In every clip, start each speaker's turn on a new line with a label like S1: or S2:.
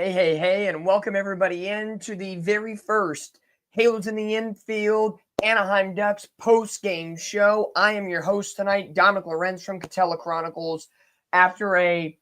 S1: Hey, and welcome everybody in to the very first Halos in the Infield Anaheim Ducks post-game show. I am your host tonight, Dominic Lorenz from Catella Chronicles. After I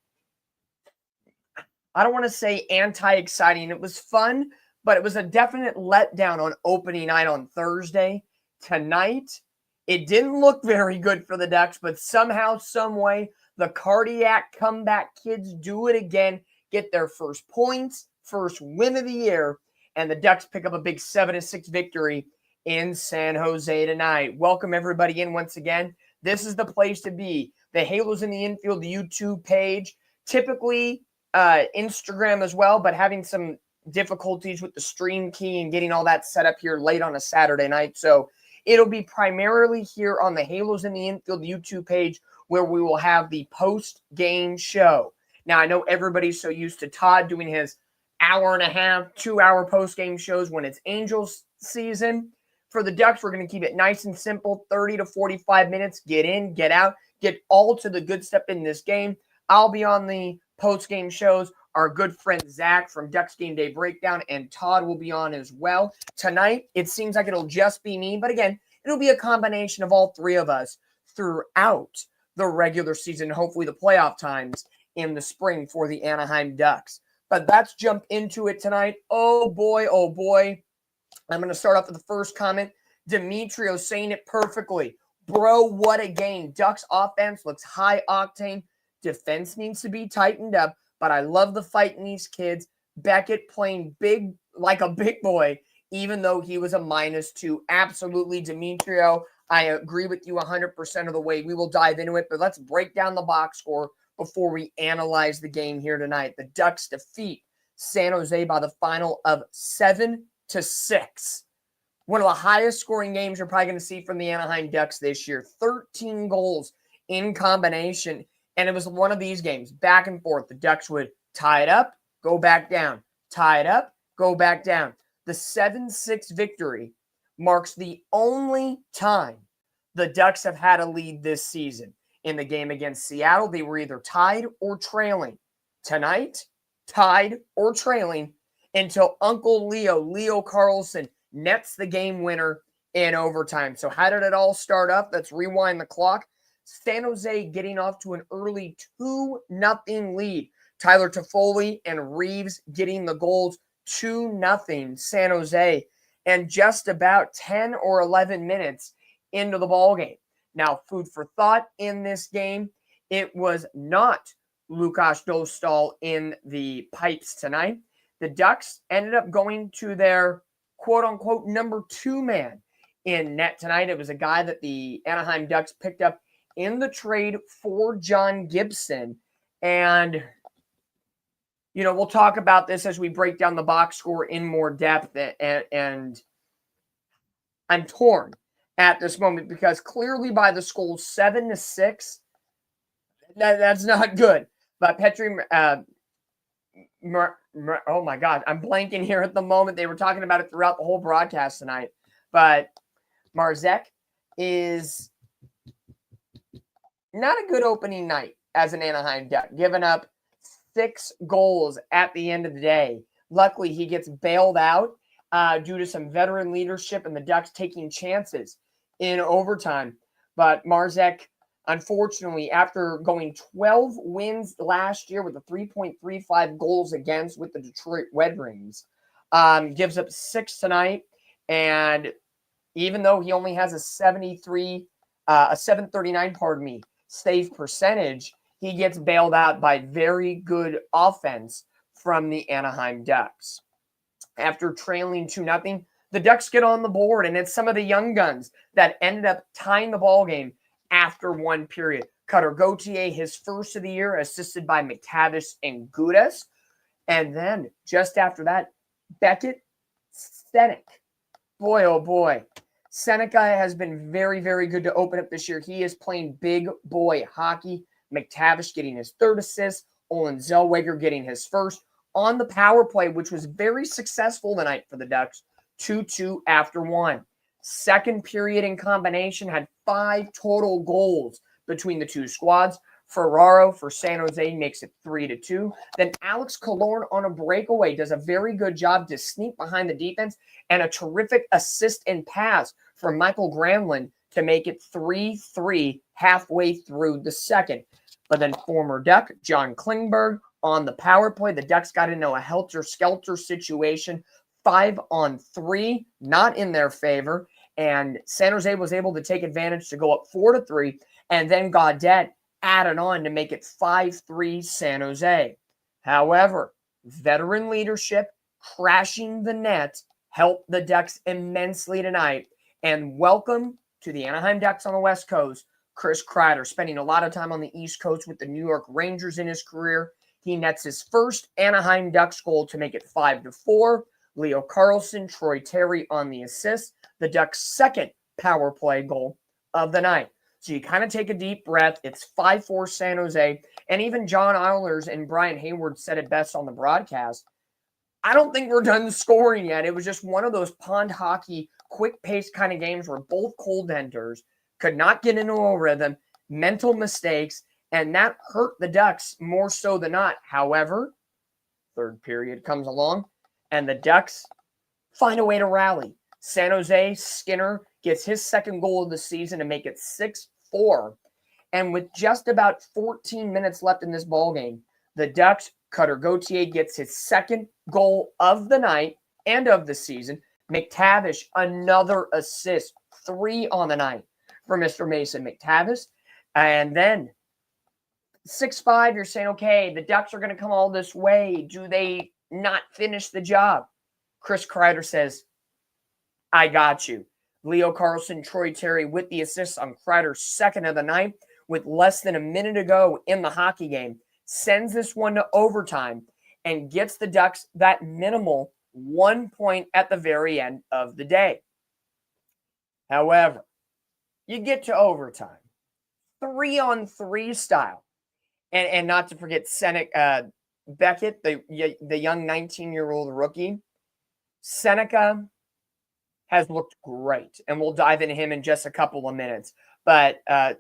S1: don't want to say anti-exciting, it was fun, but it was a definite letdown on opening night on Thursday. Tonight, it didn't look very good for the Ducks, but somehow, some way, the cardiac comeback kids do it again. Get their first points, first win of the year, and the Ducks pick up a big 7-6 victory in San Jose tonight. Welcome everybody in once again. This is the place to be. The Halos in the Infield, the YouTube page, typically Instagram as well, but having some difficulties with the stream key and getting all that set up here late on a Saturday night. So it'll be primarily here on the Halos in the Infield YouTube page where we will have the post-game show. Now, I know everybody's so used to Todd doing his hour and a half, 2-hour post-game shows when it's Angels season. For the Ducks, we're going to keep it nice and simple, 30 to 45 minutes. Get in, get out, get all to the good stuff in this game. I'll be on the post-game shows. Our good friend Zach from Ducks Game Day Breakdown and Todd will be on as well. Tonight, it seems like it'll just be me, but again, it'll be a combination of all three of us throughout the regular season, hopefully the playoff times in the spring for the Anaheim Ducks. But let's jump into it tonight. Oh boy. I'm going to start off with the first comment. Demetrio saying it perfectly. Bro, what a game. Ducks offense looks high octane. Defense needs to be tightened up, but I love the fight in these kids. Beckett playing big like a big boy, even though he was a -2. Absolutely, Demetrio. I agree with you 100% of the way. We will dive into it, but let's break down the box score before we analyze the game here tonight. The Ducks defeat San Jose by the final of 7-6. One of the highest scoring games you're probably going to see from the Anaheim Ducks this year. 13 goals in combination. And it was one of these games, back and forth. The Ducks would tie it up, go back down. Tie it up, go back down. The 7-6 victory marks the only time the Ducks have had a lead this season. In the game against Seattle, they were either tied or trailing. Tonight, tied or trailing until Uncle Leo Carlson, nets the game winner in overtime. So how did it all start up? Let's rewind the clock. San Jose getting off to an early 2-0 lead. Tyler Toffoli and Reeves getting the goals. 2-0 San Jose. And just about 10 or 11 minutes into the ballgame. Now, food for thought in this game, it was not Lukas Dostal in the pipes tonight. The Ducks ended up going to their quote-unquote number 2 man in net tonight. It was a guy that the Anaheim Ducks picked up in the trade for John Gibson. And, we'll talk about this as we break down the box score in more depth. And I'm torn at this moment because clearly by the score 7-6, that's not good. But Petri, oh my God, I'm blanking here at the moment. They were talking about it throughout the whole broadcast tonight. But Marzek is not a good opening night as an Anaheim Duck, giving up 6 goals at the end of the day. Luckily, he gets bailed out due to some veteran leadership and the Ducks taking chances in overtime. But Marzek, unfortunately, after going 12 wins last year with a 3.35 goals against with the Detroit Red Wings, gives up 6 tonight. And even though he only has a 739, save percentage, he gets bailed out by very good offense from the Anaheim Ducks. After trailing 2-0, the Ducks get on the board, and it's some of the young guns that ended up tying the ball game after one period. Cutter Gauthier, his first of the year, assisted by McTavish and Gudas. And then just after that, Beckett, Senek. Boy, oh boy. Seneca has been very, very good to open up this year. He is playing big boy hockey. McTavish getting his 3rd assist. Olin Zellweger getting his 1st on the power play, which was very successful tonight for the Ducks. 2-2 after 1. Second period in combination had 5 total goals between the two squads. Ferraro for San Jose makes it 3-2. Then Alex Killorn on a breakaway does a very good job to sneak behind the defense, and a terrific assist and pass from Michael Granlund to make it 3-3 halfway through the second. But then former Duck John Klingberg on the power play. The Ducks got into a helter-skelter situation, 5-on-3, not in their favor. And San Jose was able to take advantage to go up 4-3. And then Gaudette added on to make it 5-3 San Jose. However, veteran leadership crashing the net helped the Ducks immensely tonight. And welcome to the Anaheim Ducks on the West Coast, Chris Kreider, spending a lot of time on the East Coast with the New York Rangers in his career. He nets his first Anaheim Ducks goal to make it 5-4. Leo Carlsson, Troy Terry on the assist. The Ducks' second power play goal of the night. So you kind of take a deep breath. It's 5-4 San Jose. And even John Eilers and Brian Hayward said it best on the broadcast. I don't think we're done scoring yet. It was just one of those pond hockey, quick-paced kind of games where both goaltenders could not get into a rhythm, mental mistakes, and that hurt the Ducks more so than not. However, third period comes along, and the Ducks find a way to rally. San Jose, Skinner gets his second goal of the season to make it 6-4. And with just about 14 minutes left in this ballgame, the Ducks, Cutter Gauthier gets his second goal of the night and of the season. McTavish, another assist, 3 on the night for Mr. Mason McTavish. And then 6-5, you're saying, okay, the Ducks are going to come all this way. Do they not finish the job? Chris Kreider says, I got you. Leo Carlsson, Troy Terry with the assist on Kreider's second of the night with less than a minute to go in the hockey game. Sends this one to overtime and gets the Ducks that minimal 1 point at the very end of the day. However, you get to overtime, 3-on-3 style. And not to forget Beckett, the young 19-year-old rookie. Seneca has looked great, and we'll dive into him in just a couple of minutes. But I'm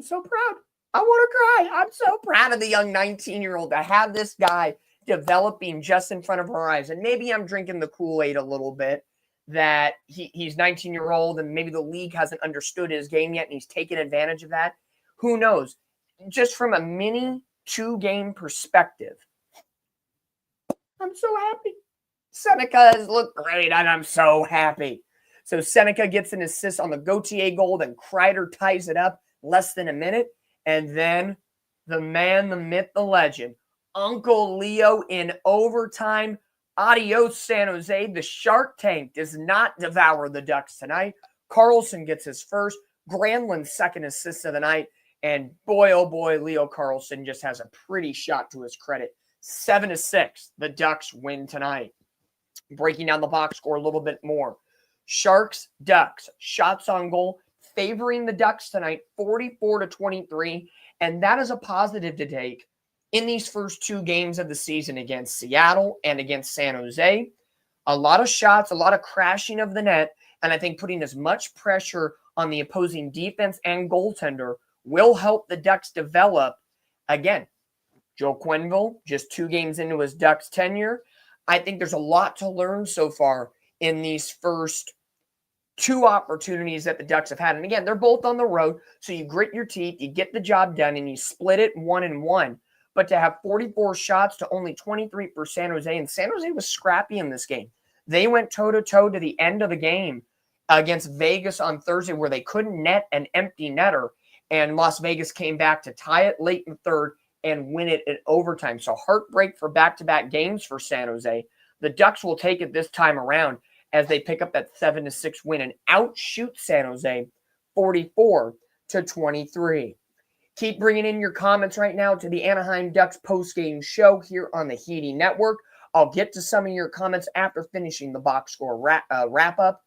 S1: so proud. I want to cry. I'm so proud of the young 19-year-old to have this guy developing just in front of our eyes. And maybe I'm drinking the Kool-Aid a little bit that he's 19-year-old and maybe the league hasn't understood his game yet and he's taken advantage of that. Who knows? Just from a mini 2-game perspective, I'm so happy. Seneca has looked great, and I'm so happy. So Seneca gets an assist on the Gauthier goal, then Kreider ties it up less than a minute. And then the man, the myth, the legend, Uncle Leo in overtime. Adios, San Jose. The Shark Tank does not devour the Ducks tonight. Carlsson gets his first. Granlund's second assist of the night. And boy, oh boy, Leo Carlsson just has a pretty shot to his credit. 7-6. The Ducks win tonight. Breaking down the box score a little bit more. Sharks, Ducks, shots on goal, favoring the Ducks tonight, 44-23. And that is a positive to take in these first 2 games of the season against Seattle and against San Jose. A lot of shots, a lot of crashing of the net. And I think putting as much pressure on the opposing defense and goaltender will help the Ducks develop. Again, Joe Quenneville, just 2 games into his Ducks tenure. I think there's a lot to learn so far in these first 2 opportunities that the Ducks have had. And again, they're both on the road, so you grit your teeth, you get the job done, and you split it 1-1. But to have 44 shots to only 23 for San Jose, and San Jose was scrappy in this game. They went toe-to-toe to the end of the game against Vegas on Thursday where they couldn't net an empty netter, and Las Vegas came back to tie it late in the third and win it in overtime. So heartbreak for back-to-back games for San Jose. The Ducks will take it this time around as they pick up that 7-6 win and outshoot San Jose 44-23. Keep bringing in your comments right now to the Anaheim Ducks postgame show here on the Heedy Network. I'll get to some of your comments after finishing the box score wrap-up.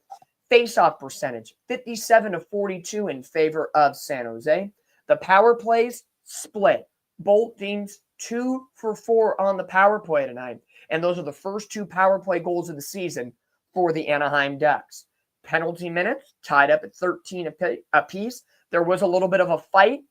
S1: Face-off percentage, 57-42 in favor of San Jose. The power plays split. Both teams 2 for 4 on the power play tonight. And those are the first 2 power play goals of the season for the Anaheim Ducks. Penalty minutes tied up at 13 apiece. There was a little bit of a fight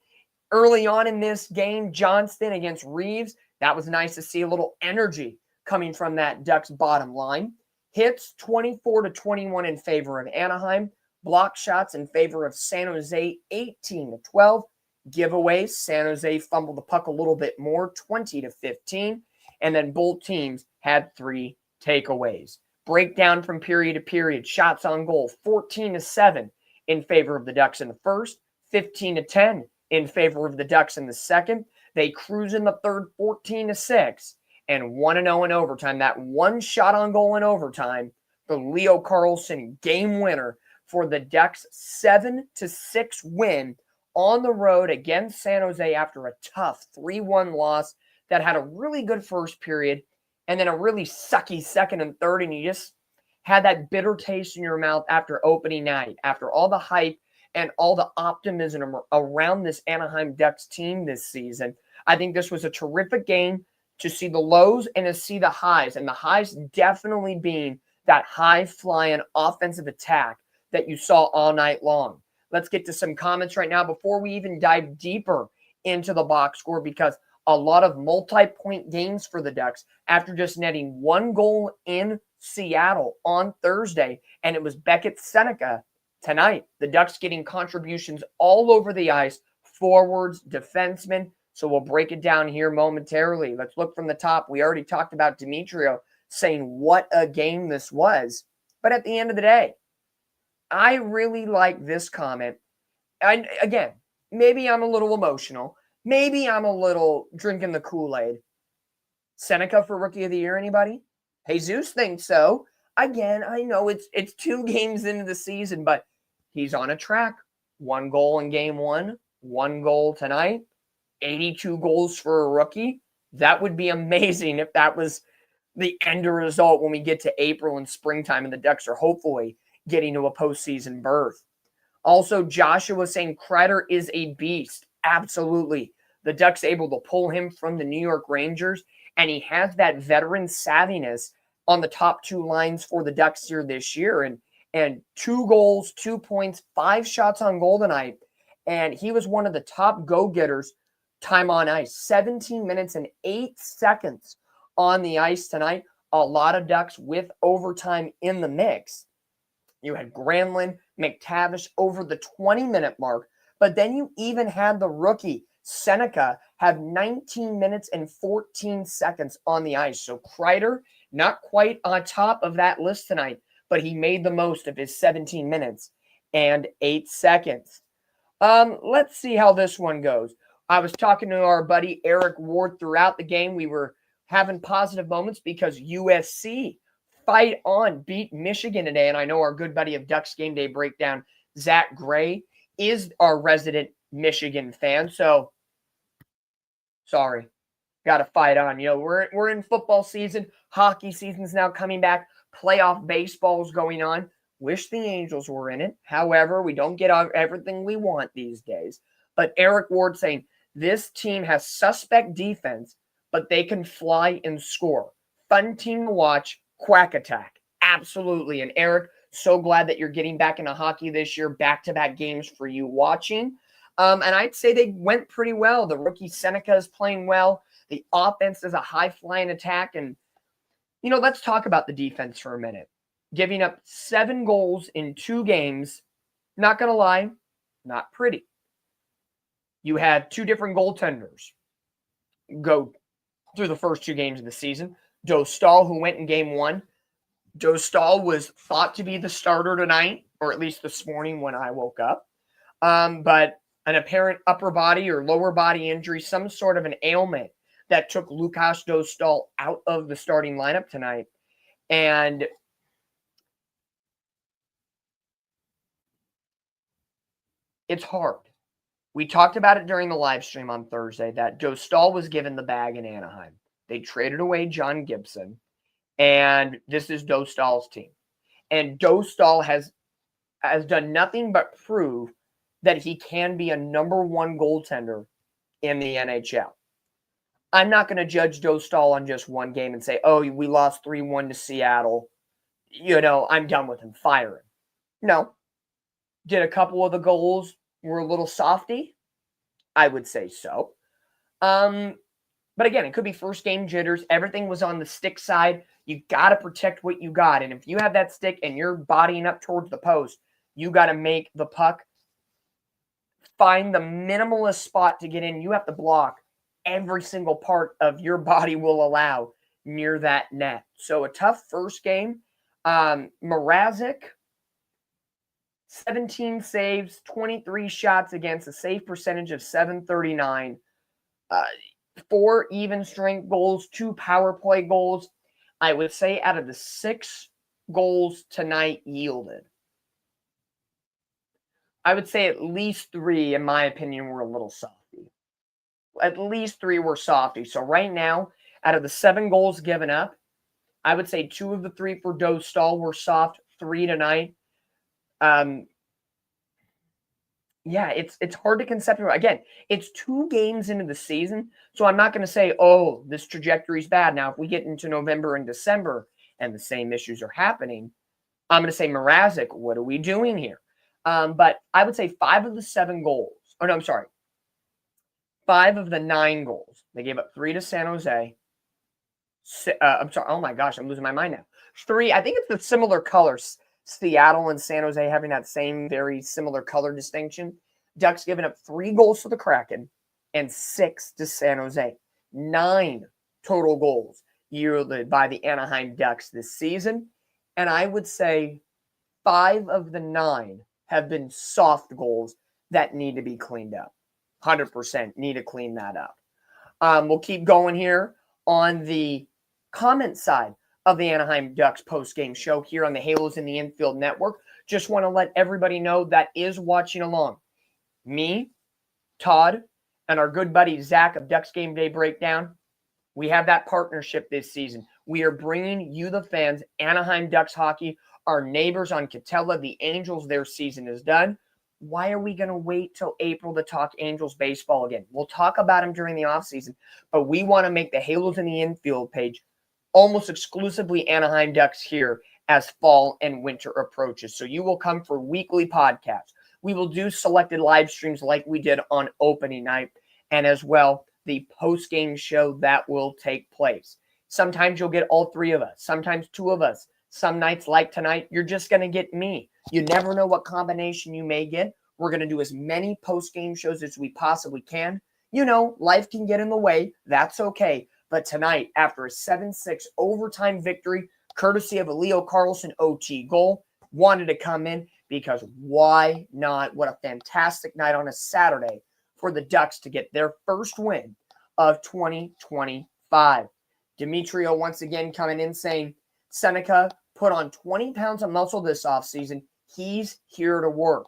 S1: early on in this game. Johnston against Reeves. That was nice to see a little energy coming from that Ducks bottom line. Hits 24-21 in favor of Anaheim. Block shots in favor of San Jose 18-12. Giveaways, San Jose fumbled the puck a little bit more, 20-15. And then both teams had 3 takeaways. Breakdown from period to period. Shots on goal, 14-7 in favor of the Ducks in the first, 15-10 in favor of the Ducks in the second. They cruise in the third, 14-6, and 1-0 in overtime. That one shot on goal in overtime, the Leo Carlson game winner for the Ducks' 7-6 win on the road against San Jose after a tough 3-1 loss that had a really good first period and then a really sucky second and third, and you just had that bitter taste in your mouth after opening night, after all the hype and all the optimism around this Anaheim Ducks team this season. I think this was a terrific game to see the lows and to see the highs, and the highs definitely being that high-flying offensive attack that you saw all night long. Let's get to some comments right now before we even dive deeper into the box score, because a lot of multi-point games for the Ducks after just netting 1 goal in Seattle on Thursday, and it was Beckett Seneca tonight. The Ducks getting contributions all over the ice, forwards, defensemen. So we'll break it down here momentarily. Let's look from the top. We already talked about Demetrio saying what a game this was. But at the end of the day, I really like this comment. And again, maybe I'm a little emotional. Maybe I'm a little drinking the Kool-Aid. Seneca for Rookie of the Year, anybody? Jesus thinks so. Again, I know it's 2 games into the season, but he's on a track. 1 goal in game 1, 1 goal tonight, 82 goals for a rookie. That would be amazing if that was the end result when we get to April and springtime and the Ducks are hopefully getting to a postseason berth. Also, Joshua saying Kreider is a beast. Absolutely. The Ducks able to pull him from the New York Rangers, and he has that veteran savviness on the top 2 lines for the Ducks here this year. And 2 goals, 2 points, 5 shots on goal tonight. And he was one of the top go-getters time on ice. 17 minutes and 8 seconds on the ice tonight. A lot of Ducks with overtime in the mix. You had Granlund, McTavish over the 20-minute mark. But then you even had the rookie, Seneca, have 19 minutes and 14 seconds on the ice. So Kreider, not quite on top of that list tonight, but he made the most of his 17 minutes and 8 seconds. Let's see how this one goes. I was talking to our buddy Eric Ward throughout the game. We were having positive moments because USC fight on, beat Michigan today. And I know our good buddy of Ducks Game Day Breakdown, Zach Gray, is our resident Michigan fan. So, sorry, got to fight on. You know, we're in football season. Hockey season's now coming back. Playoff baseball's going on. Wish the Angels were in it. However, we don't get everything we want these days. But Eric Ward saying, this team has suspect defense, but they can fly and score. Fun team to watch. Quack attack. Absolutely. And Eric, so glad that you're getting back into hockey this year. Back-to-back games for you watching. And I'd say they went pretty well. The rookie Seneca is playing well. The offense is a high-flying attack. And, you know, let's talk about the defense for a minute. Giving up 7 goals in 2 games. Not going to lie, not pretty. You had 2 different goaltenders go through the first 2 games of the season. Dostal, who went in game 1. Dostal was thought to be the starter tonight, or at least this morning when I woke up. But an apparent upper body or lower body injury, some sort of an ailment that took Lukas Dostal out of the starting lineup tonight. And it's hard. We talked about it during the live stream on Thursday that Dostal was given the bag in Anaheim. They traded away John Gibson, and this is Dostal's team. And Dostal has done nothing but prove that he can be a number 1 goaltender in the NHL. I'm not going to judge Dostal on just one game and say, oh, we lost 3-1 to Seattle. You know, I'm done with him. Fire him. No. Did a couple of the goals, were a little softy? I would say so. But again, it could be first game jitters. Everything was on the stick side. You got to protect what you got. And if you have that stick and you're bodying up towards the post, you got to make the puck find the minimalist spot to get in. You have to block every single part of your body will allow near that net. So a tough first game. Mrazek, 17 saves, 23 shots against, a save percentage of .739. 4 even strength goals, 2 power play goals. I would say out of the 6 goals tonight yielded, I would say at least 3, in my opinion, were a little softy. At least 3 were softy. So right now, out of the 7 goals given up, I would say 2 of the 3 for Dostal were soft, 3 tonight. Yeah, it's hard to conceptualize. Again, it's 2 games into the season, so I'm not going to say, oh, this trajectory is bad. Now, if we get into November and December and the same issues are happening, I'm going to say, Mrazek, what are we doing here? But I would say 5 of the 7 goals. Oh, no, I'm sorry. 5 of the 9 goals. They gave up 3 to San Jose. I'm sorry. Oh, my gosh, I'm losing my mind now. 3, I think it's the similar colors. Seattle and San Jose having that same very similar color distinction. Ducks giving up 3 goals to the Kraken and 6 to San Jose. 9 total goals yielded by the Anaheim Ducks this season. And I would say 5 of the 9 have been soft goals that need to be cleaned up. 100% need to clean that up. We'll keep going here on the comment side of the Anaheim Ducks post-game show here on the Halos in the Infield Network. Just want to let everybody know that is watching along. Me, Todd, and our good buddy Zach of Ducks Game Day Breakdown, we have that partnership this season. We are bringing you, the fans, Anaheim Ducks hockey. Our neighbors on Catella, the Angels, their season is done. Why are we going to wait till April to talk Angels baseball again? We'll talk about them during the offseason, but we want to make the Halos in the Infield page almost exclusively Anaheim Ducks here as fall and winter approaches. So you will come for weekly podcasts. We will do selected live streams like we did on opening night, and as well, the post-game show that will take place. Sometimes you'll get all 3 of us, sometimes 2 of us. Some nights like tonight, you're just going to get me. You never know what combination you may get. We're going to do as many post-game shows as we possibly can. You know, life can get in the way. That's okay. But tonight, after a 7-6 overtime victory, courtesy of a Leo Carlson OT goal, wanted to come in because why not? What a fantastic night on a Saturday for the Ducks to get their first win of 2025. Demetrio once again coming in saying, Seneca put on 20 pounds of muscle this offseason. He's here to work.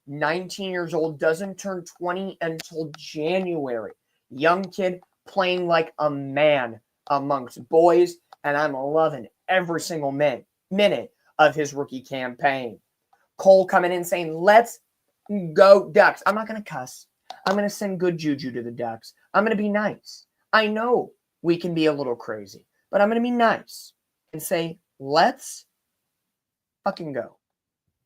S1: 19 years old, doesn't turn 20 until January. Young kid, playing like a man amongst boys, and I'm loving every single minute of his rookie campaign. Cole coming in saying, let's go Ducks. I'm not going to cuss. I'm going to send good juju to the Ducks. I'm going to be nice. I know we can be a little crazy, but I'm going to be nice and say, let's fucking go.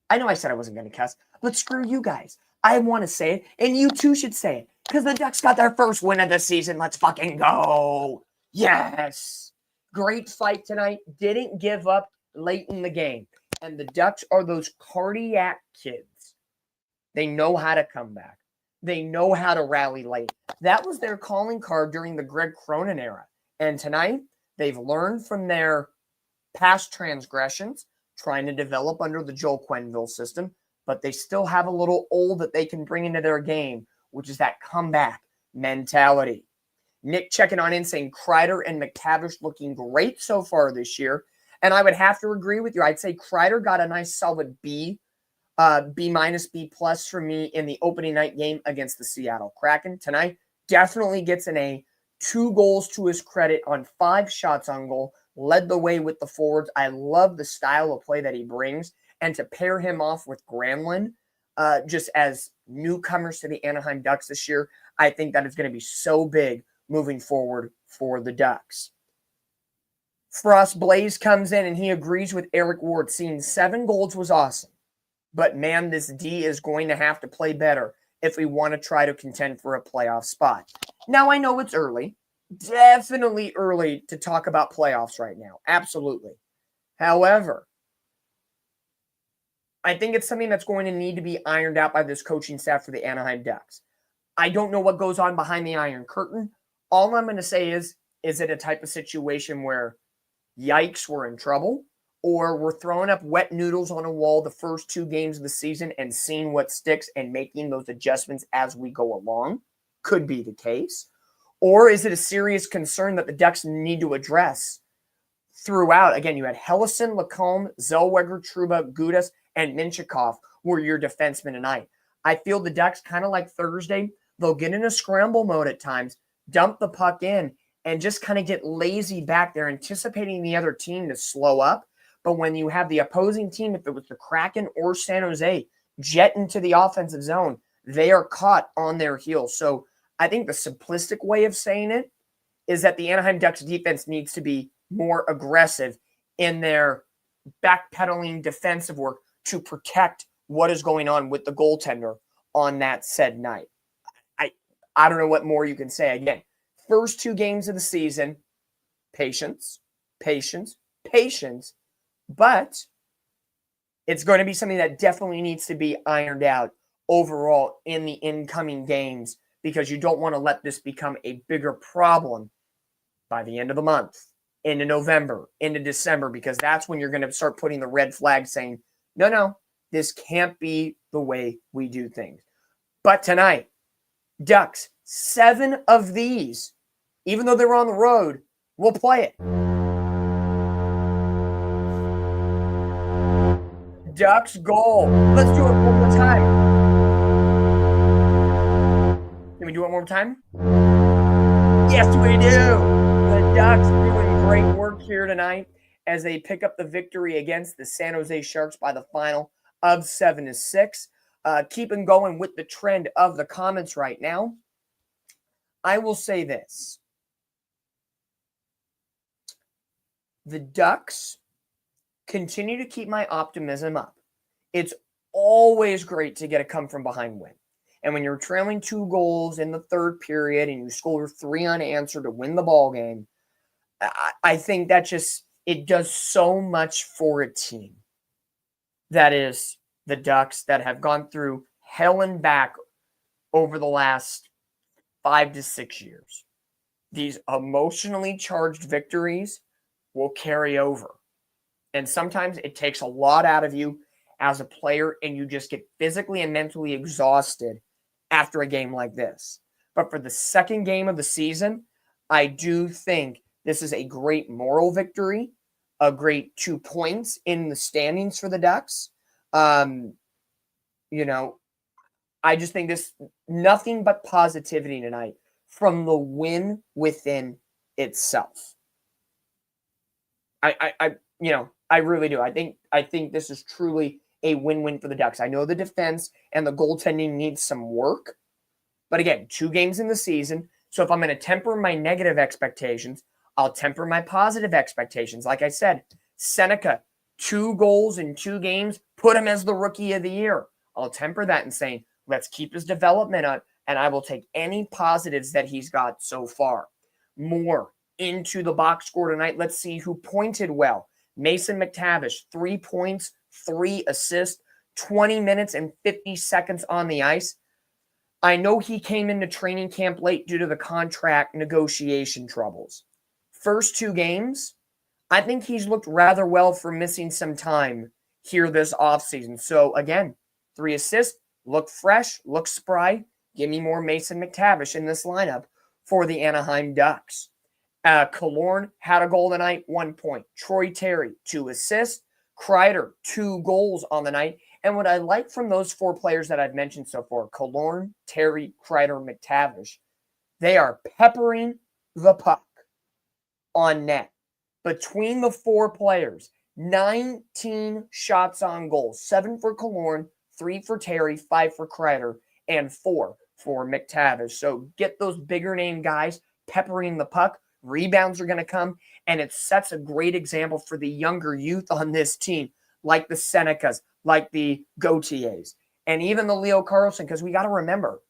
S1: I know I said I wasn't going to cuss, but screw you guys. I want to say it, and you too should say it. Because the Ducks got their first win of the season. Let's fucking go. Yes. Great fight tonight. Didn't give up late in the game. And the Ducks are those cardiac kids. They know how to come back. They know how to rally late. That was their calling card during the Greg Cronin era. And tonight, they've learned from their past transgressions, trying to develop under the Joel Quenneville system, but they still have a little old that they can bring into their game, which is that comeback mentality. Nick checking on in saying Kreider and McTavish looking great so far this year. And I would have to agree with you. I'd say Kreider got a nice solid B, B minus, B plus for me in the opening night game against the Seattle Kraken. Tonight, definitely gets an A. 2 goals to his credit on 5 shots on goal. Led the way with the forwards. I love the style of play that he brings. And to pair him off with Granlund, just as newcomers to the Anaheim Ducks this year, I think that is going to be so big moving forward for the Ducks. Frost Blaze comes in and he agrees with Eric Ward. Seeing 7 goals was awesome. But man, this D is going to have to play better if we want to try to contend for a playoff spot. Now, I know it's early. Definitely early to talk about playoffs right now. Absolutely. However, I think it's something that's going to need to be ironed out by this coaching staff for the Anaheim Ducks. I don't know what goes on behind the Iron Curtain. All I'm going to say is it a type of situation where, yikes, we're in trouble? Or we're throwing up wet noodles on a wall the first 2 games of the season and seeing what sticks and making those adjustments as we go along? Could be the case. Or is it a serious concern that the Ducks need to address throughout? Again, you had Hellison, Lacombe, Zellweger, Trouba, Gudas, and Minchikov were your defensemen tonight. I feel the Ducks, kind of like Thursday, they'll get in a scramble mode at times, dump the puck in, and just kind of get lazy back there, anticipating the other team to slow up. But when you have the opposing team, if it was the Kraken or San Jose, jet into the offensive zone, they are caught on their heels. So I think the simplistic way of saying it is that the Anaheim Ducks defense needs to be more aggressive in their backpedaling defensive work to protect what is going on with the goaltender on that said night. I don't know what more you can say. Again, first 2 games of the season, patience, but it's going to be something that definitely needs to be ironed out overall in the incoming games, because you don't want to let this become a bigger problem by the end of the month, into November, into December, because that's when you're going to start putting the red flag saying, no, this can't be the way we do things. But tonight, Ducks, 7 of these, even though they were on the road, will play it. Ducks goal. Let's do it one more time. Can we do it one more time? Yes, we do. The Ducks doing great work here tonight as they pick up the victory against the San Jose Sharks by the final of 7-6. Keeping going with the trend of the comments right now, I will say this. The Ducks continue to keep my optimism up. It's always great to get a come-from-behind win. And when you're trailing 2 goals in the third period and you score 3 unanswered to win the ball game, I think that it does so much for a team. That is the Ducks that have gone through hell and back over the last 5 to 6 years. These emotionally charged victories will carry over. And sometimes it takes a lot out of you as a player, and you just get physically and mentally exhausted after a game like this. But for the second game of the season, I do think this is a great moral victory, a great 2 points in the standings for the Ducks. I just think this, nothing but positivity tonight from the win within itself. I really do. I think this is truly a win-win for the Ducks. I know the defense and the goaltending needs some work, but again, 2 games in the season. So if I'm going to temper my negative expectations, I'll temper my positive expectations. Like I said, Seneca, 2 goals in 2 games, put him as the rookie of the year. I'll temper that and saying, let's keep his development up, and I will take any positives that he's got so far. More into the box score tonight. Let's see who pointed well. Mason McTavish, 3 points, 3 assists, 20 minutes and 50 seconds on the ice. I know he came into training camp late due to the contract negotiation troubles. First 2 games, I think he's looked rather well for missing some time here this offseason. So again, 3 assists, look fresh, look spry. Give me more Mason McTavish in this lineup for the Anaheim Ducks. Killorn had a goal tonight, 1 point. Troy Terry, 2 assists. Kreider, 2 goals on the night. And what I like from those 4 players that I've mentioned so far, Killorn, Terry, Kreider, McTavish, they are peppering the puck on net. Between the 4 players, 19 shots on goal. 7 for Killorn, 3 for Terry, 5 for Kreider, and 4 for McTavish. So get those bigger name guys peppering the puck. Rebounds are going to come, and it sets a great example for the younger youth on this team, like the Senecas, like the Gautiers. And even the Leo Carlsson, because we got to remember,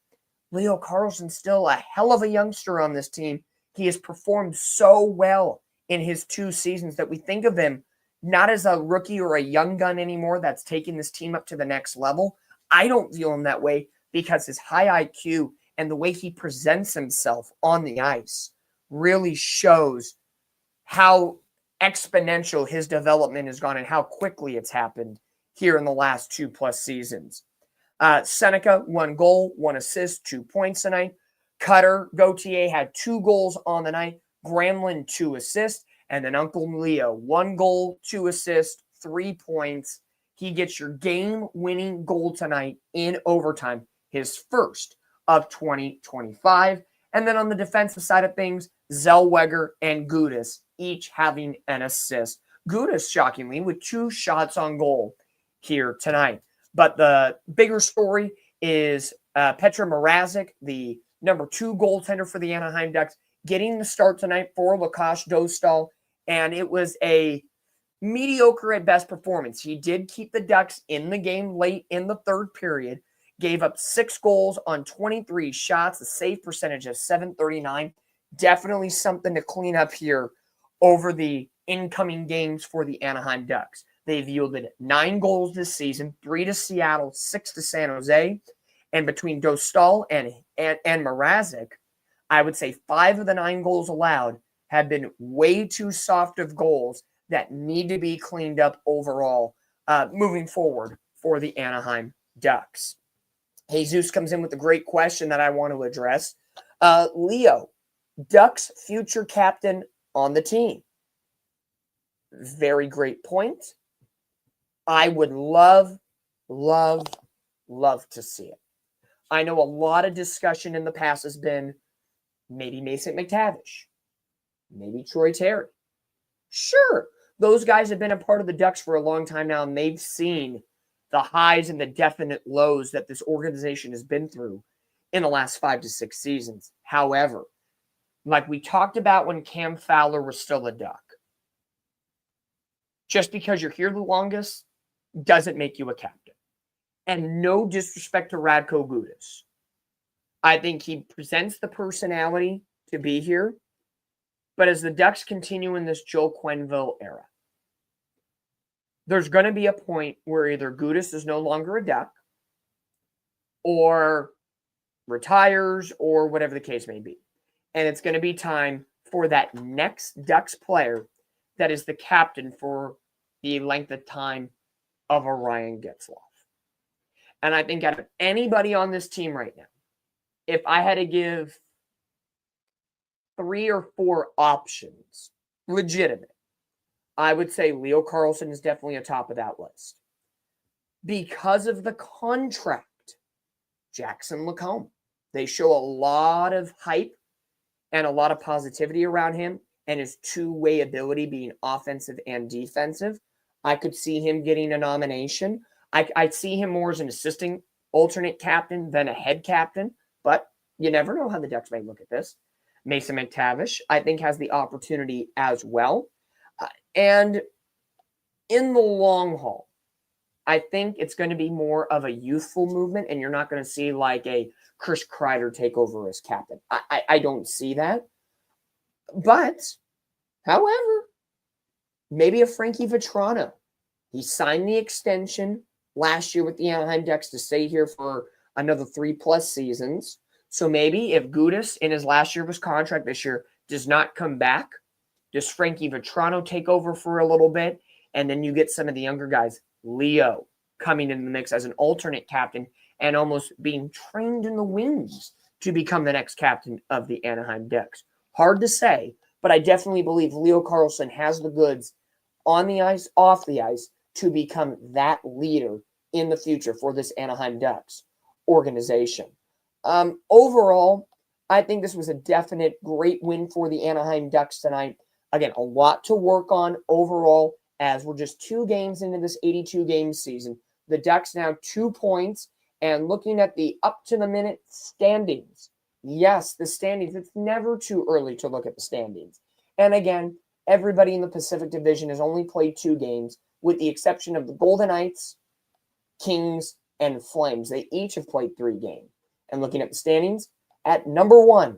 S1: Leo Carlsson's still a hell of a youngster on this team. He has performed so well in his 2 seasons that we think of him not as a rookie or a young gun anymore that's taking this team up to the next level. I don't view him that way because his high IQ and the way he presents himself on the ice really shows how exponential his development has gone and how quickly it's happened here in the last 2+ seasons. Seneca, 1 goal, 1 assist, 2 points tonight. Cutter, Gauthier had 2 goals on the night. Granlund, 2 assists. And then Uncle Leo, 1 goal, 2 assists, 3 points. He gets your game-winning goal tonight in overtime, his first of 2025. And then on the defensive side of things, Zellweger and Gudas each having an assist. Gudas, shockingly, with 2 shots on goal here tonight. But the bigger story is Petr Mrazek, the number 2 goaltender for the Anaheim Ducks, getting the start tonight for Lukáš Dostal. And it was a mediocre at best performance. He did keep the Ducks in the game late in the 3rd period, gave up 6 goals on 23 shots, a save percentage of .739. Definitely something to clean up here over the incoming games for the Anaheim Ducks. They've yielded 9 goals this season, 3 to Seattle, 6 to San Jose. And between Dostal and Mrazek, I would say 5 of the 9 goals allowed have been way too soft of goals that need to be cleaned up overall moving forward for the Anaheim Ducks. Jesus comes in with a great question that I want to address. Leo, Ducks' future captain on the team. Very great point. I would love to see it. I know a lot of discussion in the past has been maybe Mason McTavish, maybe Troy Terry. Sure, those guys have been a part of the Ducks for a long time now, and they've seen the highs and the definite lows that this organization has been through in the last 5 to 6 seasons. However, like we talked about when Cam Fowler was still a Duck, just because you're here the longest doesn't make you a captain. And no disrespect to Radko Gudas. I think he presents the personality to be here. But as the Ducks continue in this Joe Quenneville era, there's going to be a point where either Gudas is no longer a Duck or retires or whatever the case may be. And it's going to be time for that next Ducks player that is the captain for the length of time of a Ryan Getzlaf. And I think out of anybody on this team right now, if I had to give 3 or 4 options, legitimate, I would say Leo Carlsson is definitely atop of that list. Because of the contract, Jackson Lacombe. They show a lot of hype and a lot of positivity around him and his 2-way ability being offensive and defensive. I could see him getting a nomination. I'd see him more as an assistant alternate captain than a head captain, but you never know how the Ducks may look at this. Mason McTavish, I think, has the opportunity as well. And in the long haul, I think it's going to be more of a youthful movement, and you're not going to see like a Chris Kreider take over as captain. I don't see that. But, however, maybe a Frankie Vetrano. He signed the extension last year with the Anaheim Ducks to stay here for another 3+ seasons. So maybe if Gudas in his last year of his contract this year does not come back, does Frankie Vetrano take over for a little bit? And then you get some of the younger guys, Leo, coming in the mix as an alternate captain and almost being trained in the wings to become the next captain of the Anaheim Ducks. Hard to say, but I definitely believe Leo Carlsson has the goods on the ice, off the ice, to become that leader in the future for this Anaheim Ducks organization. Overall, I think this was a definite great win for the Anaheim Ducks tonight. Again, a lot to work on overall as we're just 2 games into this 82-game season. The Ducks now 2 points, and looking at the up-to-the-minute standings. Yes, the standings. It's never too early to look at the standings. And again, everybody in the Pacific Division has only played 2 games, with the exception of the Golden Knights, Kings, and Flames. They each have played 3 games. And looking at the standings, at number 1,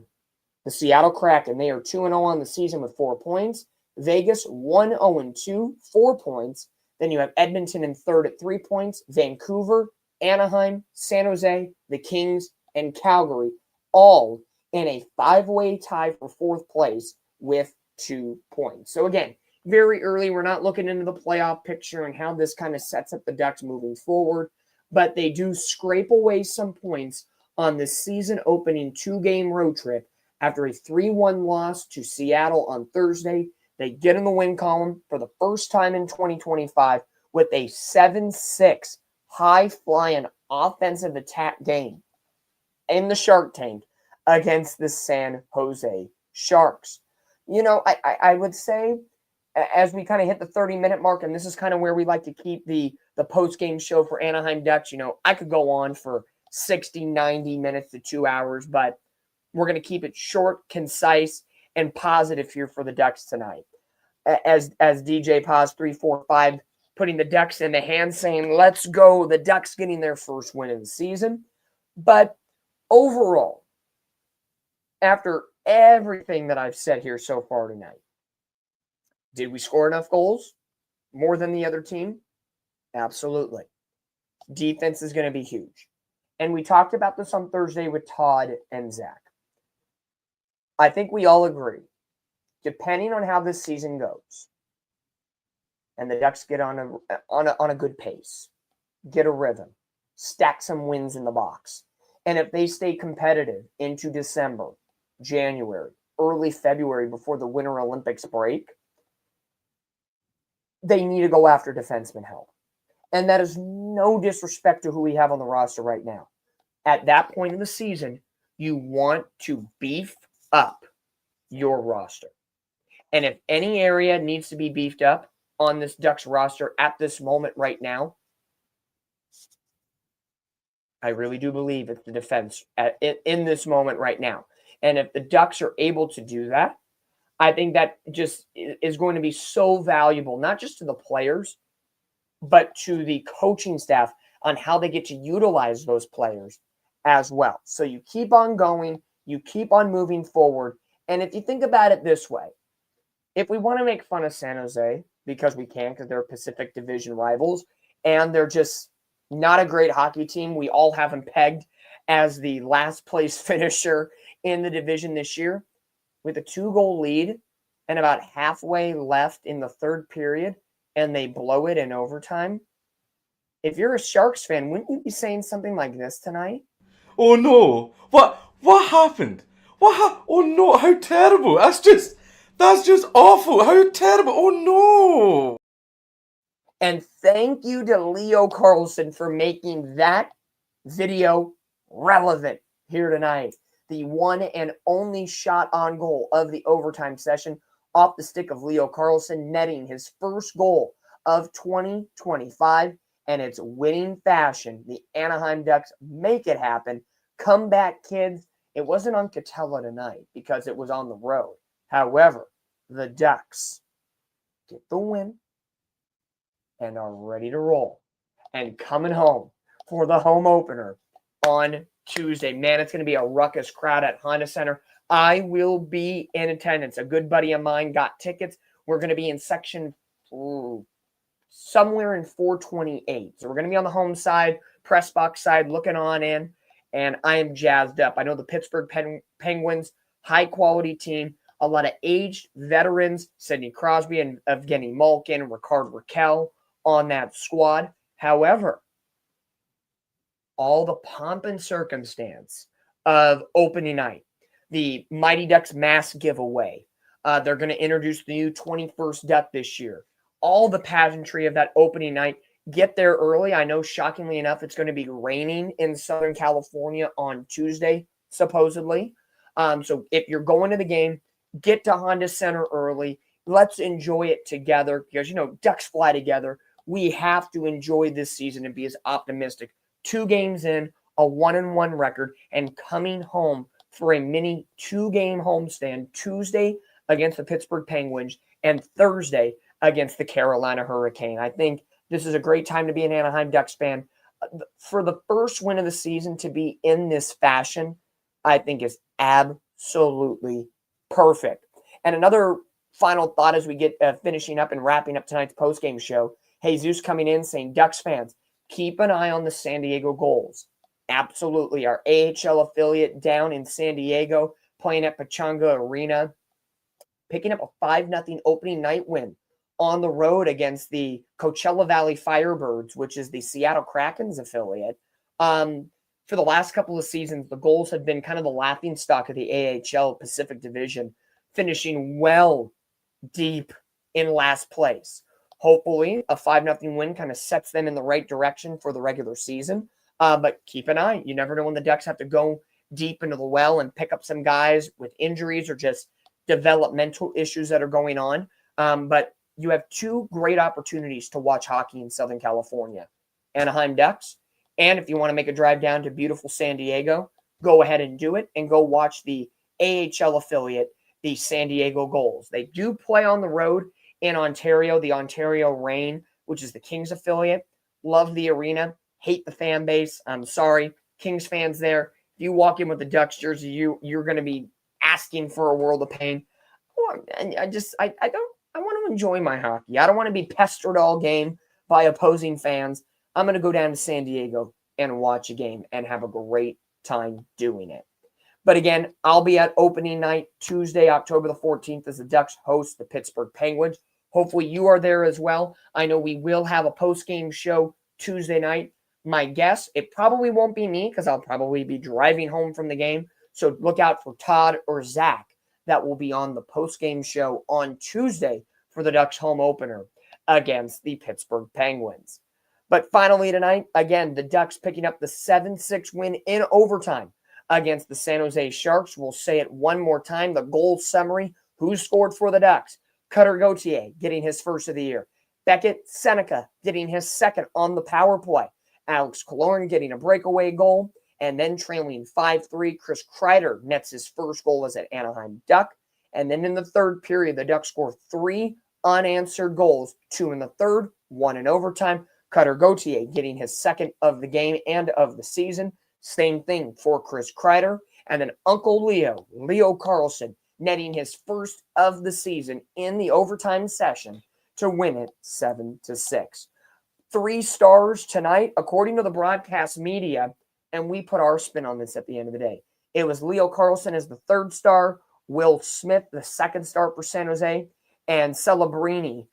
S1: the Seattle Kraken. They are 2-0 on the season with 4 points. Vegas 1-0-2, 4 points. Then you have Edmonton in third at 3 points. Vancouver, Anaheim, San Jose, the Kings, and Calgary, all in a 5-way tie for 4th place with 2 points. So again, very early. We're not looking into the playoff picture and how this kind of sets up the Ducks moving forward, but they do scrape away some points on the season opening 2-game road trip after a 3-1 loss to Seattle on Thursday. They get in the win column for the first time in 2025 with a 7-6 high-flying offensive attack game in the Shark Tank against the San Jose Sharks. You know, I would say as we kind of hit the 30-minute mark, and this is kind of where we like to keep the post-game show for Anaheim Ducks, you know, I could go on for 60, 90 minutes to 2 hours, but we're going to keep it short, concise, and positive here for the Ducks tonight. As DJ Paz 345 putting the Ducks in the hand, saying, let's go, the Ducks getting their first win of the season. But overall, after everything that I've said here so far tonight, did we score enough goals? More than the other team? Absolutely. Defense is going to be huge. And we talked about this on Thursday with Todd and Zach. I think we all agree, depending on how this season goes, and the Ducks get on a good pace, get a rhythm, stack some wins in the box, and if they stay competitive into December, January, early February before the Winter Olympics break, they need to go after defenseman help. And that is no disrespect to who we have on the roster right now. At that point in the season, you want to beef up your roster. And if any area needs to be beefed up on this Ducks roster at this moment right now, I really do believe it's the defense in this moment right now. And if the Ducks are able to do that, I think that just is going to be so valuable, not just to the players, but to the coaching staff on how they get to utilize those players as well. So you keep on going, you keep on moving forward. And if you think about it this way, if we want to make fun of San Jose, because we can, because they're Pacific Division rivals, and they're just not a great hockey team, we all have them pegged as the last place finisher in the division this year, with a 2-goal lead and about halfway left in the third period, and they blow it in overtime. If you're a Sharks fan, wouldn't you be saying something like this tonight?
S2: Oh no! What happened? Oh no! How terrible! That's just awful! How terrible! Oh no!
S1: And thank you to Leo Carlson for making that video relevant here tonight. The one and only shot on goal of the overtime session off the stick of Leo Carlson, netting his first goal of 2025. And it's winning fashion. The Anaheim Ducks make it happen. Come back, kids. It wasn't on Catella tonight because it was on the road. However, the Ducks get the win and are ready to roll and coming home for the home opener on Tuesday. Man, it's going to be a ruckus crowd at Honda Center. I will be in attendance. A good buddy of mine got tickets. We're going to be in section somewhere in 428. So we're going to be on the home side, press box side, looking on in, and I am jazzed up. I know the Pittsburgh Penguins, high-quality team, a lot of aged veterans, Sidney Crosby and Evgeny Malkin, Ricard Raquel on that squad. However, all the pomp and circumstance of opening night, the Mighty Ducks mass giveaway, they're going to introduce the new 21st Duck this year. All the pageantry of that opening night. Get there early. I know, shockingly enough, it's going to be raining in Southern California on Tuesday, supposedly. So if you're going to the game, get to Honda Center early. Let's enjoy it together because, you know, Ducks fly together. We have to enjoy this season and be as optimistic. 2 games in, a 1-1 record, and coming home for a mini 2-game homestand Tuesday against the Pittsburgh Penguins and Thursday against the Carolina Hurricane. I think this is a great time to be an Anaheim Ducks fan. For the first win of the season to be in this fashion, I think is absolutely perfect. And another final thought as we get finishing up and wrapping up tonight's postgame show, Jesus coming in saying, Ducks fans, keep an eye on the San Diego Gulls. Absolutely. Our AHL affiliate down in San Diego, playing at Pechanga Arena, picking up a 5-0 opening night win on the road against the Coachella Valley Firebirds, which is the Seattle Kraken's affiliate. For the last couple of seasons, the Gulls have been kind of the laughingstock of the AHL Pacific Division, finishing well deep in last place. Hopefully, a 5-0 win kind of sets them in the right direction for the regular season. But keep an eye. You never know when the Ducks have to go deep into the well and pick up some guys with injuries or just developmental issues that are going on. But you have two great opportunities to watch hockey in Southern California. Anaheim Ducks, and if you want to make a drive down to beautiful San Diego, go ahead and do it and go watch the AHL affiliate, the San Diego Gulls. They do play on the road in Ontario, the Ontario Reign, which is the Kings affiliate. Love the arena, hate the fan base. I'm sorry, Kings fans there. If you walk in with the Ducks jersey, you're going to be asking for a world of pain. I want to enjoy my hockey. I don't want to be pestered all game by opposing fans. I'm going to go down to San Diego and watch a game and have a great time doing it. But again, I'll be at opening night Tuesday, October the 14th, as the Ducks host the Pittsburgh Penguins. Hopefully you are there as well. I know we will have a post-game show Tuesday night. My guess, it probably won't be me because I'll probably be driving home from the game. So look out for Todd or Zach. That will be on the post-game show on Tuesday for the Ducks home opener against the Pittsburgh Penguins. But finally tonight, again, the Ducks picking up the 7-6 win in overtime against the San Jose Sharks. We'll say it one more time. The goal summary, who scored for the Ducks? Cutter Gauthier getting his first of the year. Beckett Seneca getting his second on the power play. Alex Killorn getting a breakaway goal. And then trailing 5-3, Chris Kreider nets his first goal as an Anaheim Duck. And then in the third period, the Ducks score 3 unanswered goals, 2 in the third, 1 in overtime. Cutter Gauthier getting his second of the game and of the season. Same thing for Chris Kreider. And then Uncle Leo Carlson, netting his first of the season in the overtime session to win it 7-6. 3 stars tonight, according to the broadcast media, and we put our spin on this at the end of the day. It was Leo Carlson as the 3rd star, Will Smith, the 2nd star for San Jose, and Celebrini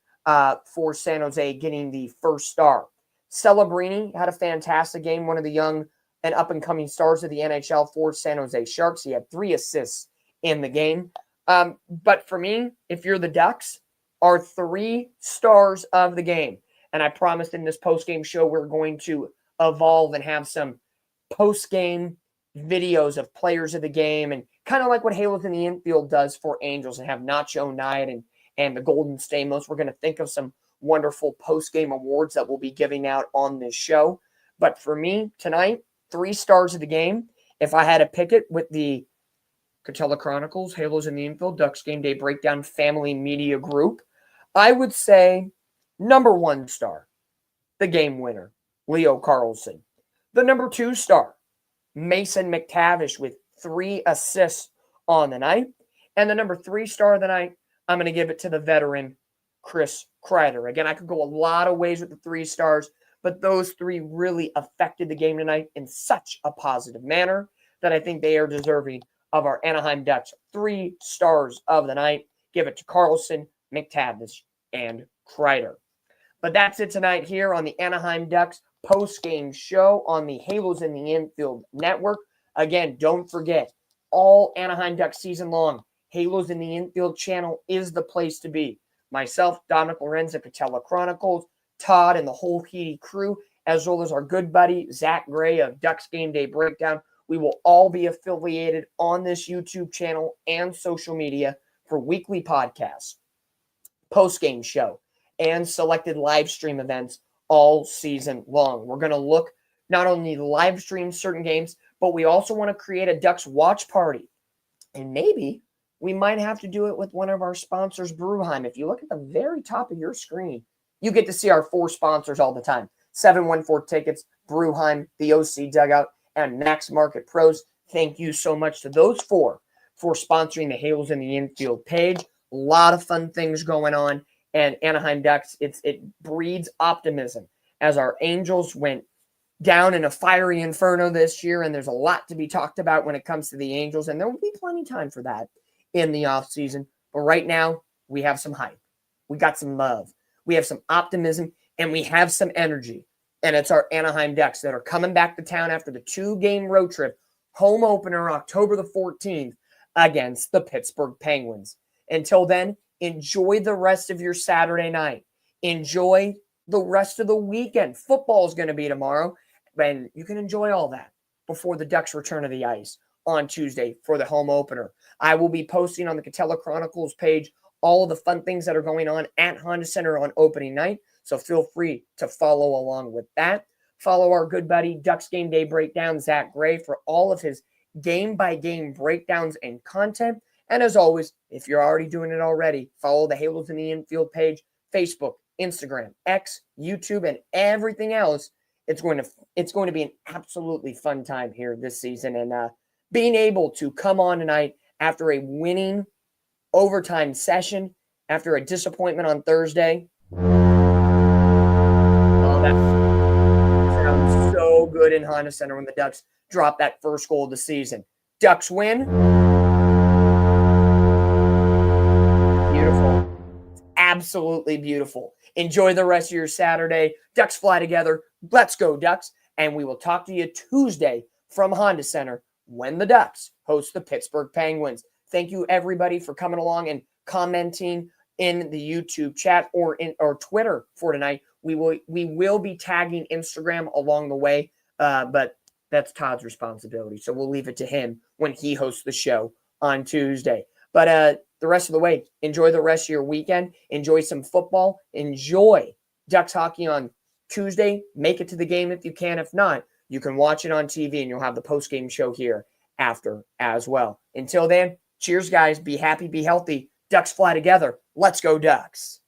S1: for San Jose getting the 1st star. Celebrini had a fantastic game, one of the young and up-and-coming stars of the NHL for San Jose Sharks. He had 3 assists in the game. But for me, if you're the Ducks, are 3 stars of the game. And I promised in this post-game show we're going to evolve and have some post-game videos of players of the game, and kind of like what Halos in the Infield does for Angels and have Nacho Knight and the Golden Stamos. We're going to think of some wonderful post-game awards that we'll be giving out on this show. But for me tonight, 3 stars of the game. If I had to pick it with the Coachella Chronicles, Halos in the Infield, Ducks Game Day Breakdown Family Media Group, I would say number 1 star, the game winner, Leo Carlson. The number 2 star, Mason McTavish with 3 assists on the night. And the number 3 star of the night, I'm going to give it to the veteran, Chris Kreider. Again, I could go a lot of ways with the 3 stars, but those 3 really affected the game tonight in such a positive manner that I think they are deserving of our Anaheim Ducks 3 stars of the night. Give it to Carlson, McTavish, and Kreider. But that's it tonight here on the Anaheim Ducks post-game show on the Halos in the Infield Network. Again, don't forget, all Anaheim Ducks season long, Halos in the Infield channel is the place to be. Myself, Dominic Lorenz at Coachella Chronicles, Todd and the whole Heedy crew, as well as our good buddy, Zach Gray of Ducks Game Day Breakdown. We will all be affiliated on this YouTube channel and social media for weekly podcasts, post-game show, and selected live stream events all season long. We're going to look not only live stream certain games, but we also want to create a Ducks watch party. And maybe we might have to do it with one of our sponsors, Brewheim. If you look at the very top of your screen, you get to see our 4 sponsors all the time. 714 Tickets, Bruheim, the OC Dugout, and Max Market Pros. Thank you so much to those four for sponsoring the Halos in the Infield page. A lot of fun things going on. And Anaheim Ducks, it breeds optimism as our Angels went down in a fiery inferno this year, and there's a lot to be talked about when it comes to the Angels, and there will be plenty of time for that in the offseason. But right now, we have some hype. We got some love. We have some optimism, and we have some energy. And it's our Anaheim Ducks that are coming back to town after the 2-game road trip, home opener October the 14th against the Pittsburgh Penguins. Until then, enjoy the rest of your Saturday night. Enjoy the rest of the weekend. Football is going to be tomorrow, and you can enjoy all that before the Ducks return to the ice on Tuesday for the home opener. I will be posting on the Catella Chronicles page all of the fun things that are going on at Honda Center on opening night, so feel free to follow along with that. Follow our good buddy Ducks Game Day Breakdown, Zach Gray, for all of his game-by-game breakdowns and content. And as always, if you're already doing it already, follow the Halos in the Infield page, Facebook, Instagram, X, YouTube, and everything else. It's going to be an absolutely fun time here this season. And being able to come on tonight after a winning overtime session, after a disappointment on Thursday. Oh, that sounds so good in Honda Center when the Ducks drop that first goal of the season. Ducks win. Beautiful. Absolutely beautiful. Enjoy the rest of your Saturday. Ducks fly together. Let's go, Ducks. And we will talk to you Tuesday from Honda Center when the Ducks host the Pittsburgh Penguins. Thank you, everybody, for coming along and commenting in the YouTube chat or Twitter for tonight. We will be tagging Instagram along the way, but that's Todd's responsibility. So we'll leave it to him when he hosts the show on Tuesday. But the rest of the way, enjoy the rest of your weekend. Enjoy some football. Enjoy Ducks hockey on Tuesday. Make it to the game if you can. If not, you can watch it on TV, and you'll have the postgame show here after as well. Until then, cheers, guys. Be happy, be healthy. Ducks fly together. Let's go, Ducks.